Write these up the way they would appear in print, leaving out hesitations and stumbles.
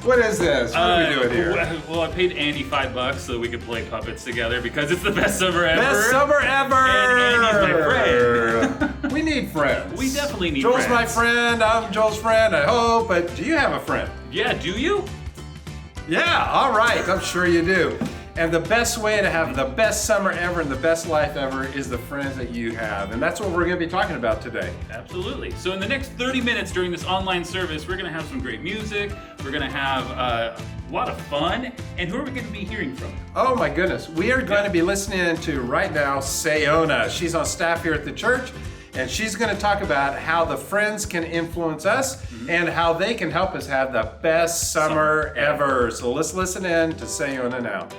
What is this? What are we doing here? Well, I paid Andy $5 so that we could play puppets together because it's the best summer ever. Best summer ever! And Andy's my friend. We need friends. We definitely need Joel's friends. my friend, I'm Joel's friend, I hope, but do you have a friend? Yeah, do you? Yeah, all right, I'm sure you do. And the best way to have the best summer ever and the best life ever is the friends that you have. And that's what we're going to be talking about today. Absolutely. So in the next 30 minutes during this online service, we're going to have some great music. We're going to have a lot of fun. And who are we going to be hearing from? Oh my goodness. We are going to be listening to right now Sayona. She's on staff here at the church. And she's going to talk about how the friends can influence us and how they can help us have the best summer ever. So let's listen in to Sayona now.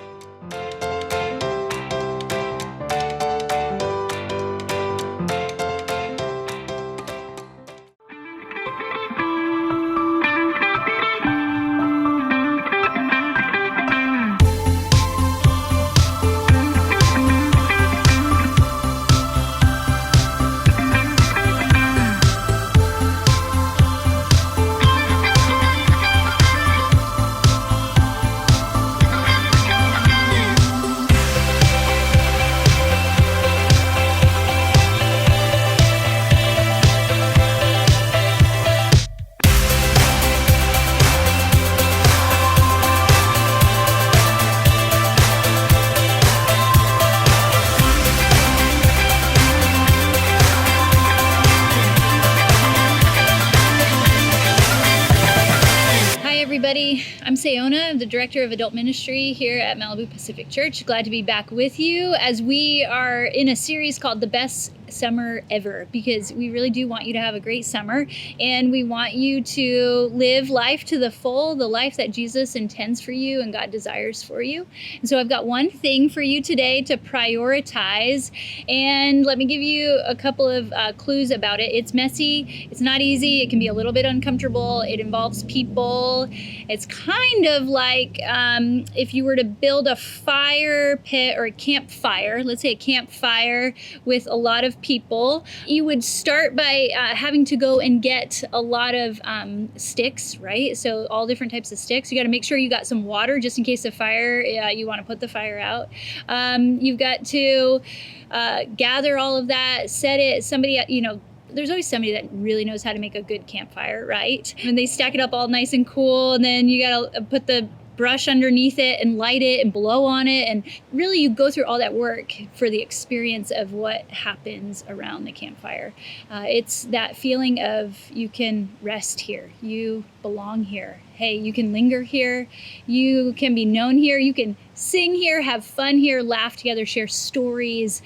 I'm Sayona. I'm the Director of Adult Ministry here at Malibu Pacific Church. Glad to be back with you as we are in a series called The Best Summer Ever, because we really do want you to have a great summer and we want you to live life to the full, the life that Jesus intends for you and God desires for you. And so I've got one thing for you today to prioritize, and let me give you a couple of clues about it. It's messy, it's not easy, it can be a little bit uncomfortable, it involves people. It's kind of like if you were to build a fire pit or a campfire, let's say a campfire with a lot of people, you would start by having to go and get a lot of sticks, right? So all different types of sticks. You got to make sure you got some water just in case of fire, you want to put the fire out. You've got to gather all of that, set it, somebody, there's always somebody that really knows how to make a good campfire, right? And they stack it up all nice and cool, and then you gotta put the brush underneath it and light it and blow on it, and really you go through all that work for the experience of what happens around the campfire. It's that feeling of you can rest here, you belong here, hey, you can linger here, you can be known here, you can sing here, have fun here, laugh together, share stories.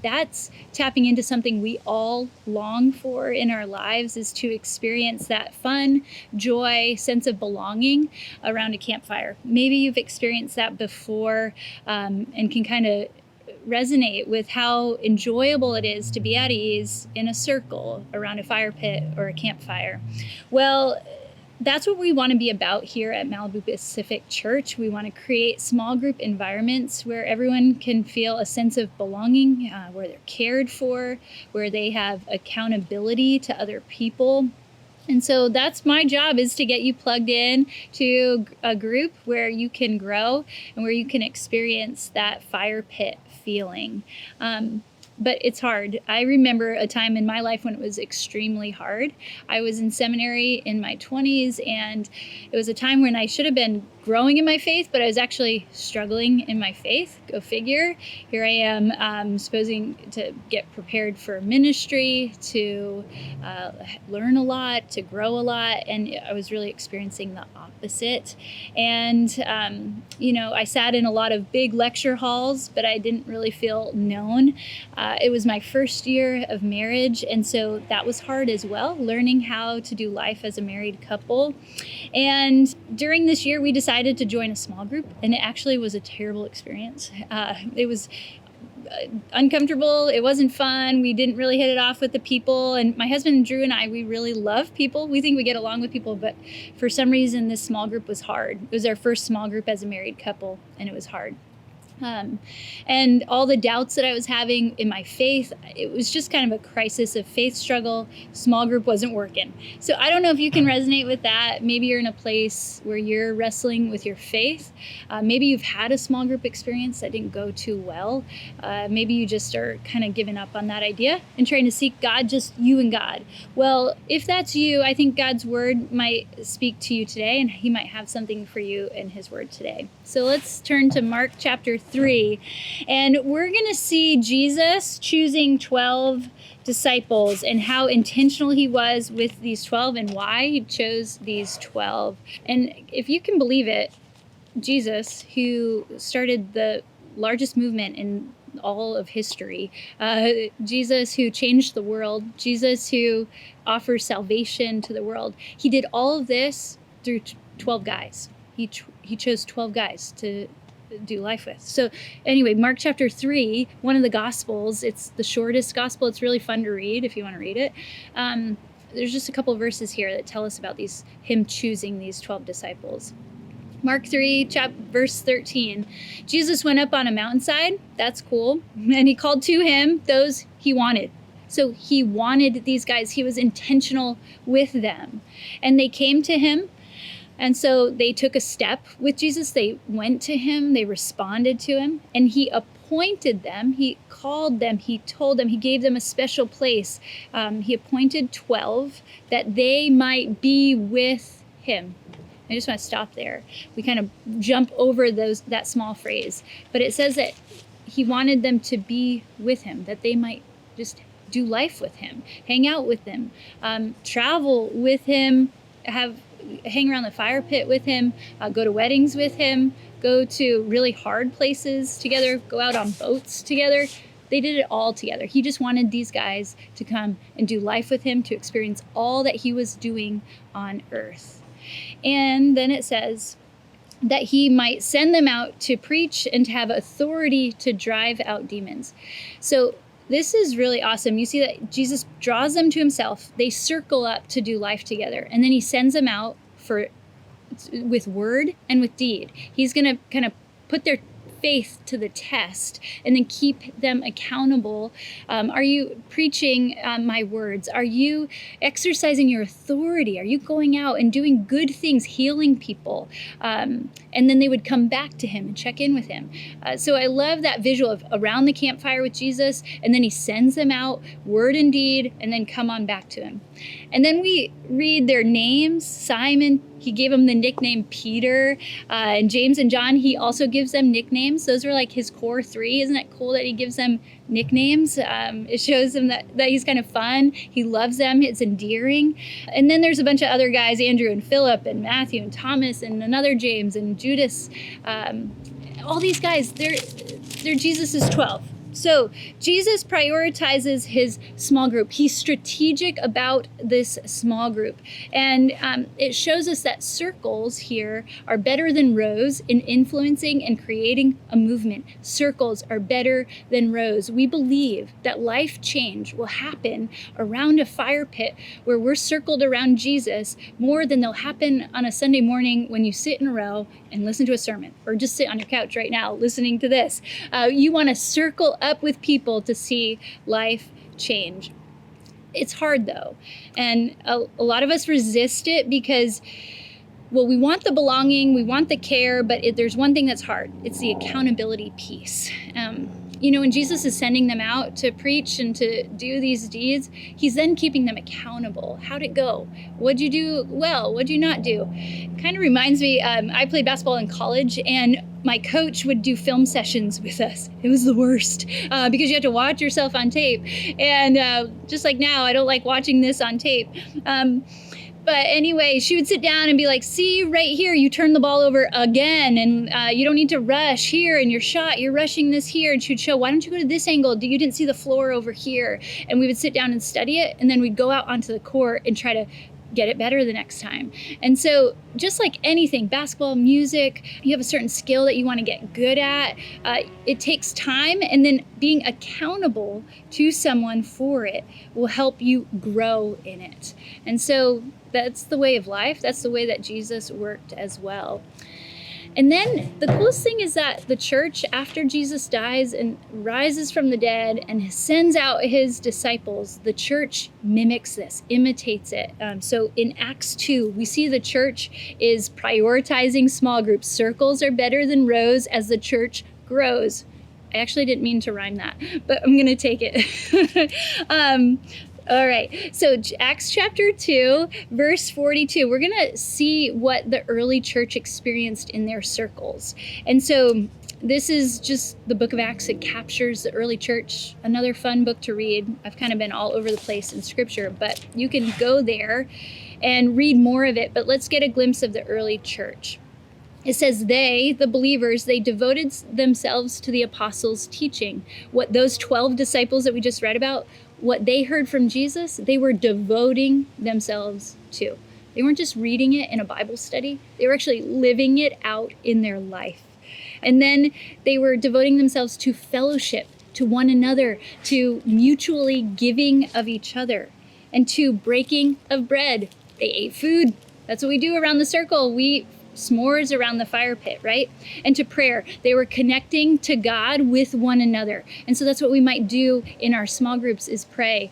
That's tapping into something we all long for in our lives, is to experience that fun, joy, sense of belonging around a campfire. Maybe you've experienced that before and can kind of resonate with how enjoyable it is to be at ease in a circle around a fire pit or a campfire. Well, that's what we want to be about here at Malibu Pacific Church. We want to create small group environments where everyone can feel a sense of belonging, where they're cared for, where they have accountability to other people. And so that's my job, is to get you plugged in to a group where you can grow and where you can experience that fire pit feeling. But it's hard. I remember a time in my life when it was extremely hard. I was in seminary in my 20s, and it was a time when I should have been growing in my faith, but I was actually struggling in my faith. Go figure. Here I am supposing to get prepared for ministry, to learn a lot, to grow a lot, and I was really experiencing the opposite. And, I sat in a lot of big lecture halls, but I didn't really feel known. It was my first year of marriage, and so that was hard as well, learning how to do life as a married couple. And during this year, we decided to join a small group, and it actually was a terrible experience. It was uncomfortable. It wasn't fun. We didn't really hit it off with the people. And my husband Drew and I, we really love people. We think we get along with people, but for some reason, this small group was hard. It was our first small group as a married couple, and it was hard. And all the doubts that I was having in my faith, it was just kind of a crisis of faith struggle. Small group wasn't working. So I don't know if you can resonate with that. Maybe you're in a place where you're wrestling with your faith. Maybe you've had a small group experience that didn't go too well. Maybe you just are kind of giving up on that idea and trying to seek God, just you and God. Well, if that's you, I think God's word might speak to you today, and he might have something for you in his word today. So let's turn to Mark chapter 3, and we're going to see Jesus choosing 12 disciples and how intentional he was with these 12 and why he chose these 12. And if you can believe it, Jesus, who started the largest movement in all of history, Jesus who changed the world, Jesus who offers salvation to the world, he did all of this through 12 guys. He chose 12 guys to do life with. So anyway, Mark chapter 3, one of the gospels, it's the shortest gospel. It's really fun to read if you want to read it. There's just a couple of verses here that tell us about him choosing these 12 disciples. Mark 3, verse 13. Jesus went up on a mountainside. That's cool. And he called to him those he wanted. So he wanted these guys. He was intentional with them. And they came to him. And so they took a step with Jesus. They went to him. They responded to him. And he appointed them. He called them. He told them. He gave them a special place. He appointed 12 that they might be with him. I just want to stop there. We kind of jump over that small phrase. But it says that he wanted them to be with him, that they might just do life with him, hang out with him, travel with him, hang around the fire pit with him, go to weddings with him, go to really hard places together, go out on boats together. They did it all together. He just wanted these guys to come and do life with him, to experience all that he was doing on earth. And then it says that he might send them out to preach and to have authority to drive out demons. So this is really awesome. You see that Jesus draws them to himself. They circle up to do life together. And then he sends them out with word and with deed. He's going to kind of put their faith to the test and then keep them accountable. Are you preaching my words? Are you exercising your authority? Are you going out and doing good things, healing people? And then they would come back to him and check in with him. So I love that visual of around the campfire with Jesus, and then he sends them out, word and deed, and then come on back to him. And then we read their names. Simon, he gave him the nickname Peter, and James and John, he also gives them nicknames. Those are like his core three. Isn't that cool that he gives them nicknames? It shows them that he's kind of fun. He loves them. It's endearing. And then there's a bunch of other guys, Andrew and Philip and Matthew and Thomas and another James and Judas. All these guys, they're Jesus's 12. So Jesus prioritizes his small group. He's strategic about this small group. And it shows us that circles here are better than rows in influencing and creating a movement. Circles are better than rows. We believe that life change will happen around a fire pit where we're circled around Jesus more than they'll happen on a Sunday morning when you sit in a row and listen to a sermon, or just sit on your couch right now listening to this. You want to circle up with people to see life change. It's hard though. And a lot of us resist it because, well, we want the belonging, we want the care, but there's one thing that's hard. It's the accountability piece. When Jesus is sending them out to preach and to do these deeds, he's then keeping them accountable. How'd it go? What'd you do well? What'd you not do? Kind of reminds me, I played basketball in college, and my coach would do film sessions with us. It was the worst because you have to watch yourself on tape. And just like now, I don't like watching this on tape. But anyway, she would sit down and be like, see, right here, you turn the ball over again, and you don't need to rush here in your shot. You're rushing this here. And she would show, why don't you go to this angle? You didn't see the floor over here. And we would sit down and study it, and then we'd go out onto the court and try to get it better the next time. And so just like anything, basketball, music, you have a certain skill that you want to get good at. It takes time, and then being accountable to someone for it will help you grow in it. And so that's the way of life. That's the way that Jesus worked as well. And then the coolest thing is that the church, after Jesus dies and rises from the dead and sends out his disciples, the church mimics this, imitates it. So in Acts 2, we see the church is prioritizing small groups. Circles are better than rows as the church grows. I actually didn't mean to rhyme that, but I'm going to take it. All right, so Acts chapter 2, verse 42, we're going to see what the early church experienced in their circles. And so this is just the book of Acts. It captures the early church, another fun book to read. I've kind of been all over the place in scripture, but you can go there and read more of it. But let's get a glimpse of the early church. It says they, the believers, they devoted themselves to the apostles' teaching. What those 12 disciples that we just read about, what they heard from Jesus, they were devoting themselves to. They weren't just reading it in a Bible study. They were actually living it out in their life. And then they were devoting themselves to fellowship, to one another, to mutually giving of each other, and to breaking of bread. They ate food. That's what we do around the circle. We eat s'mores around the fire pit, right? And to prayer. They were connecting to God with one another. And so that's what we might do in our small groups is pray,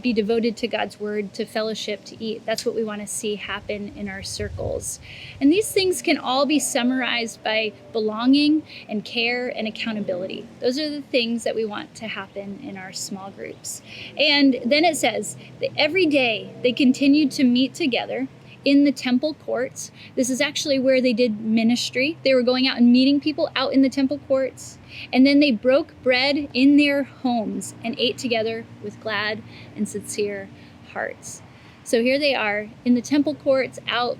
be devoted to God's word, to fellowship, to eat. That's what we want to see happen in our circles. And these things can all be summarized by belonging and care and accountability. Those are the things that we want to happen in our small groups. And then it says that every day they continued to meet together in the temple courts. This is actually where they did ministry. They were going out and meeting people out in the temple courts. And then they broke bread in their homes and ate together with glad and sincere hearts. So here they are in the temple courts, out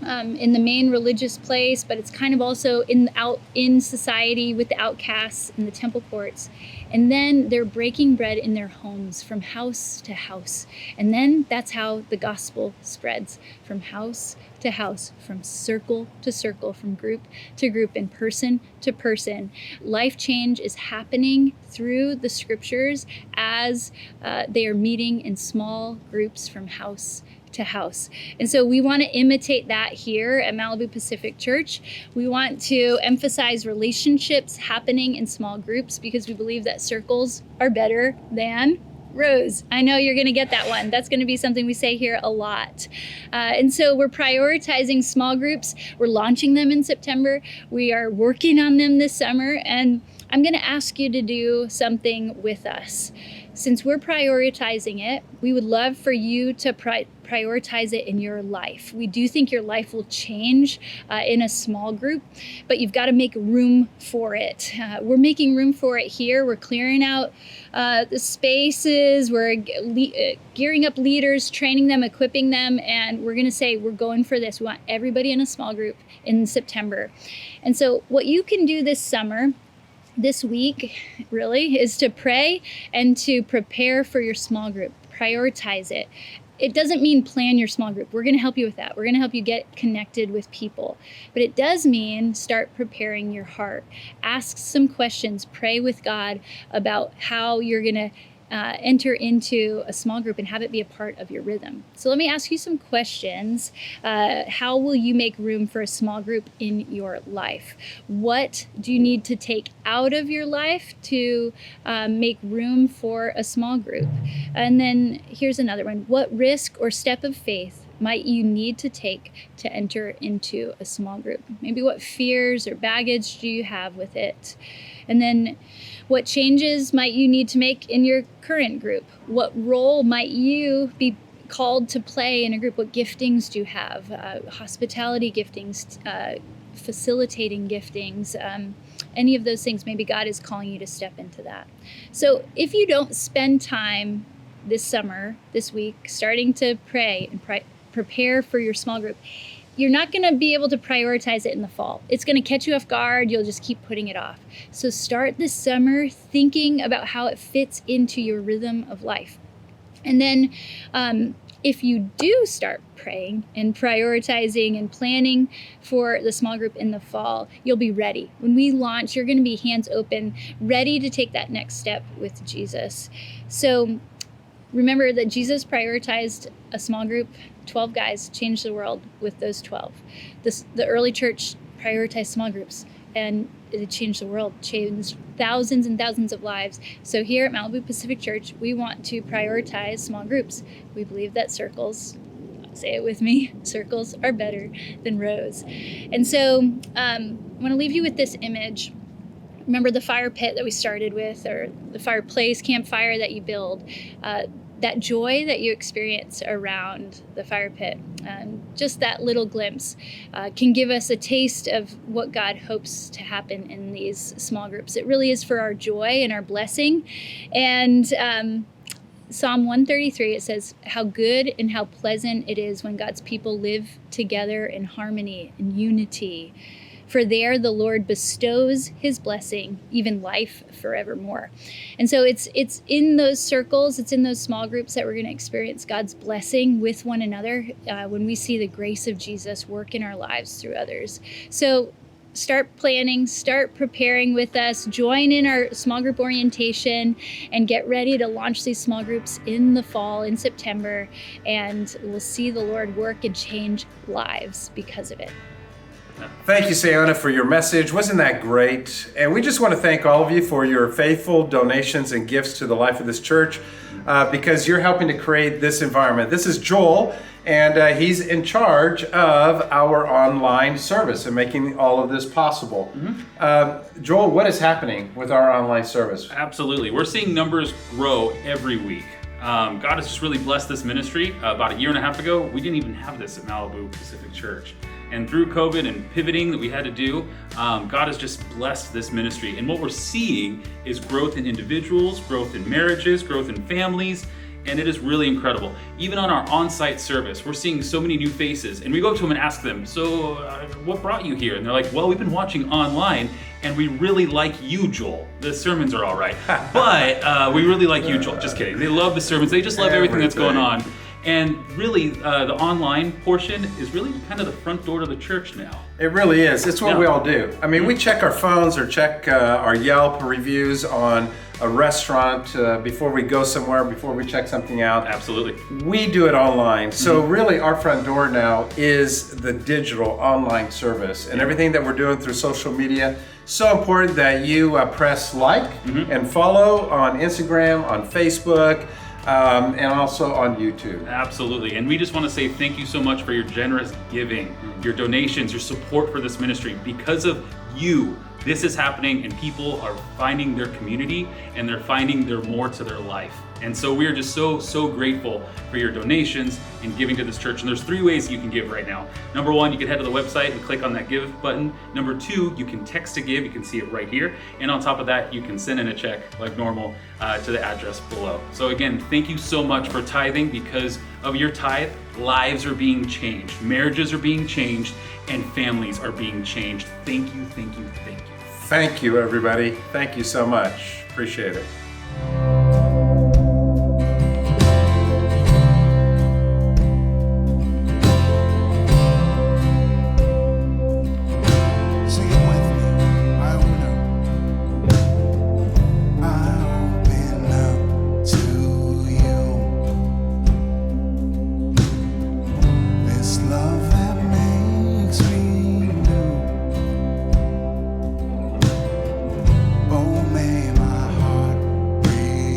in the main religious place, but it's kind of also out in society with the outcasts in the temple courts. And then they're breaking bread in their homes from house to house. And then that's how the gospel spreads from house to house, from circle to circle, from group to group, and person to person. Life change is happening through the scriptures as they are meeting in small groups from house to house. And so we want to imitate that here at Malibu Pacific Church. We want to emphasize relationships happening in small groups because we believe that circles are better than rows. I know you're going to get that one. That's going to be something we say here a lot. And so we're prioritizing small groups. We're launching them in September. We are working on them this summer. And I'm going to ask you to do something with us. Since we're prioritizing it, we would love for you to prioritize it in your life. We do think your life will change in a small group, but you've got to make room for it. We're making room for it here. We're clearing out the spaces. We're gearing up leaders, training them, equipping them, and we're going to say we're going for this. We want everybody in a small group in September. And so what you can do this summer, this week, really, is to pray and to prepare for your small group. Prioritize it. It doesn't mean plan your small group. We're going to help you with that. We're going to help you get connected with people. But it does mean start preparing your heart. Ask some questions. Pray with God about how you're going to enter into a small group and have it be a part of your rhythm. So let me ask you some questions. How will you make room for a small group in your life? What do you need to take out of your life to make room for a small group? And then here's another one. What risk or step of faith might you need to take to enter into a small group? Maybe what fears or baggage do you have with it? And then what changes might you need to make in your current group? What role might you be called to play in a group? What giftings do you have? Hospitality giftings, facilitating giftings, any of those things. Maybe God is calling you to step into that. So if you don't spend time this summer, this week, starting to pray and prepare for your small group, you're not going to be able to prioritize it in the fall. It's going to catch you off guard. You'll just keep putting it off. So start this summer thinking about how it fits into your rhythm of life. And then if you do start praying and prioritizing and planning for the small group in the fall, you'll be ready. When we launch, you're going to be hands open, ready to take that next step with Jesus. So remember that Jesus prioritized a small group. 12 guys changed the world with those 12. The early church prioritize small groups. And it changed the world, changed thousands and thousands of lives. So here at Malibu Pacific Church, we want to prioritize small groups. We believe that circles, say it with me, circles are better than rows. And so I want to leave you with this image. Remember the fire pit that we started with, or the fireplace, campfire that you build, that joy that you experience around the fire pit. Just that little glimpse can give us a taste of what God hopes to happen in these small groups. It really is for our joy and our blessing. And Psalm 133, it says, how good and how pleasant it is when God's people live together in harmony and unity. For there the Lord bestows his blessing, even life forevermore. And so it's in those circles, it's in those small groups that we're going to experience God's blessing with one another when we see the grace of Jesus work in our lives through others. So start planning, start preparing with us, join in our small group orientation, and get ready to launch these small groups in the fall, in September, and we'll see the Lord work and change lives because of it. Thank you, Sayona, for your message. Wasn't that great? And we just want to thank all of you for your faithful donations and gifts to the life of this church because you're helping to create this environment. This is Joel, and he's in charge of our online service and making all of this possible. Joel, what is happening with our online service? Absolutely. We're seeing numbers grow every week. God has just really blessed this ministry. About a year and a half ago, we didn't even have this at Malibu Pacific Church. And through COVID and pivoting that we had to do, God has just blessed this ministry. And what we're seeing is growth in individuals, growth in marriages, growth in families, and it is really incredible. Even on our on-site service, we're seeing so many new faces. And we go up to them and ask them, so what brought you here? And they're like, well, we've been watching online, and we really like you, Joel. The sermons are all right, but we really like you, Joel. Just kidding. They love the sermons. They just love everything that's going on. And really, the online portion is really kind of the front door to the church now. It really is. It's what we all do. I mean, we check our phones or check our Yelp reviews on a restaurant before we go somewhere, before we check something out. Absolutely. We do it online. So really, our front door now is the digital online service and everything that we're doing through social media. So important that you press like and follow on Instagram, on Facebook, and also on YouTube. Absolutely. And we just want to say thank you so much for your generous giving, your donations, your support for this ministry. Because of you, this is happening and people are finding their community and they're finding their more to their life. And so we are just so grateful for your donations and giving to this church. And there's 3 ways you can give right now. Number 1, you can head to the website and click on that give button. Number 2, you can text to give. You can see it right here. And on top of that, you can send in a check like normal to the address below. So again, thank you so much for tithing. Because of your tithe, lives are being changed, marriages are being changed, and families are being changed. Thank you, thank you, thank you. Thank you, everybody. Thank you so much. Appreciate it. Oh, may my heart breathe.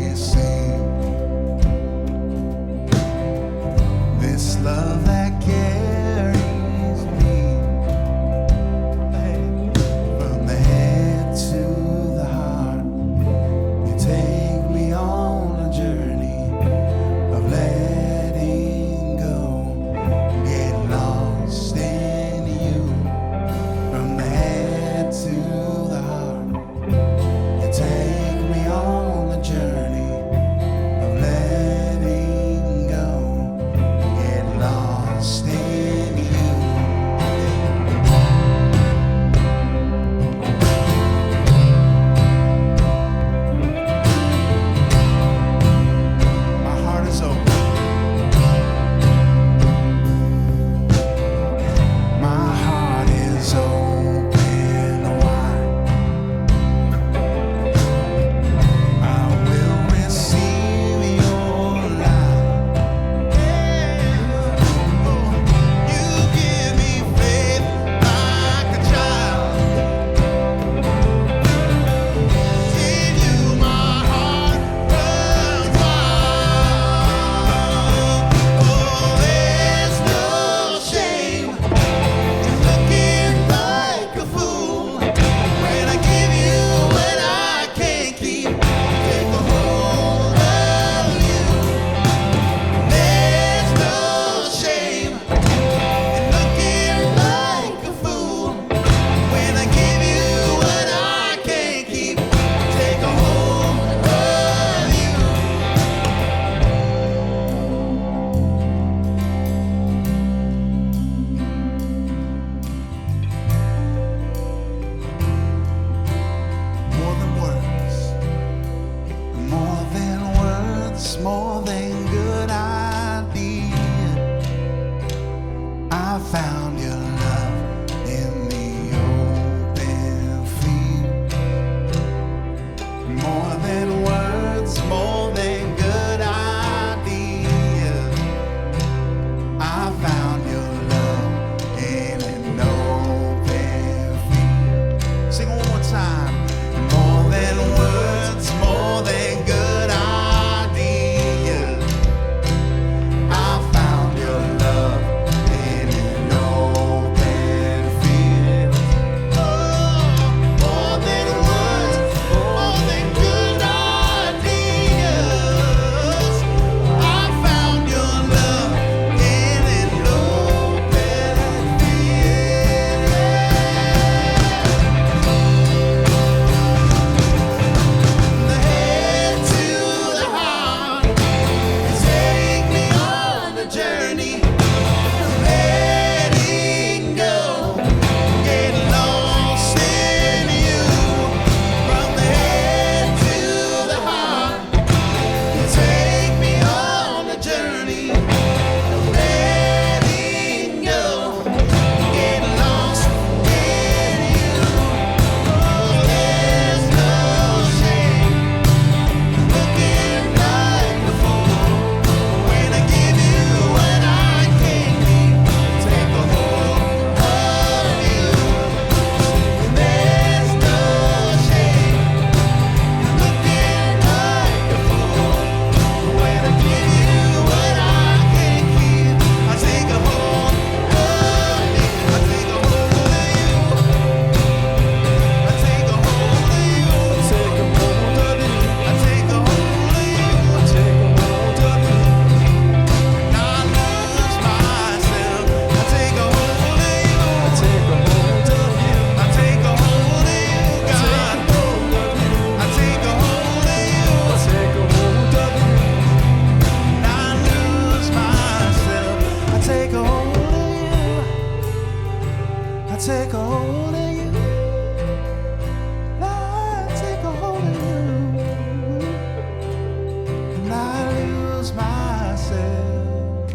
I take a hold of you. I take a hold of you. And I lose myself.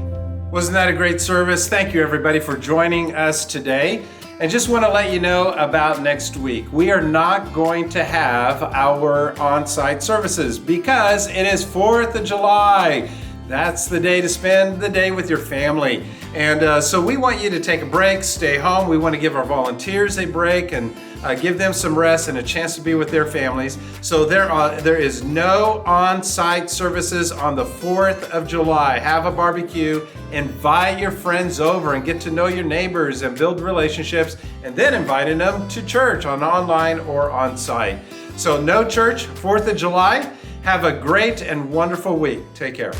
Wasn't that a great service? Thank you everybody for joining us today. And just want to let you know about next week. We are not going to have our on-site services because it is 4th of July. That's the day to spend the day with your family. And so we want you to take a break, stay home. We want to give our volunteers a break and give them some rest and a chance to be with their families. So there is no on-site services on the 4th of July. Have a barbecue, invite your friends over and get to know your neighbors and build relationships, and then inviting them to church on online or on-site. So no church, 4th of July. Have a great and wonderful week. Take care.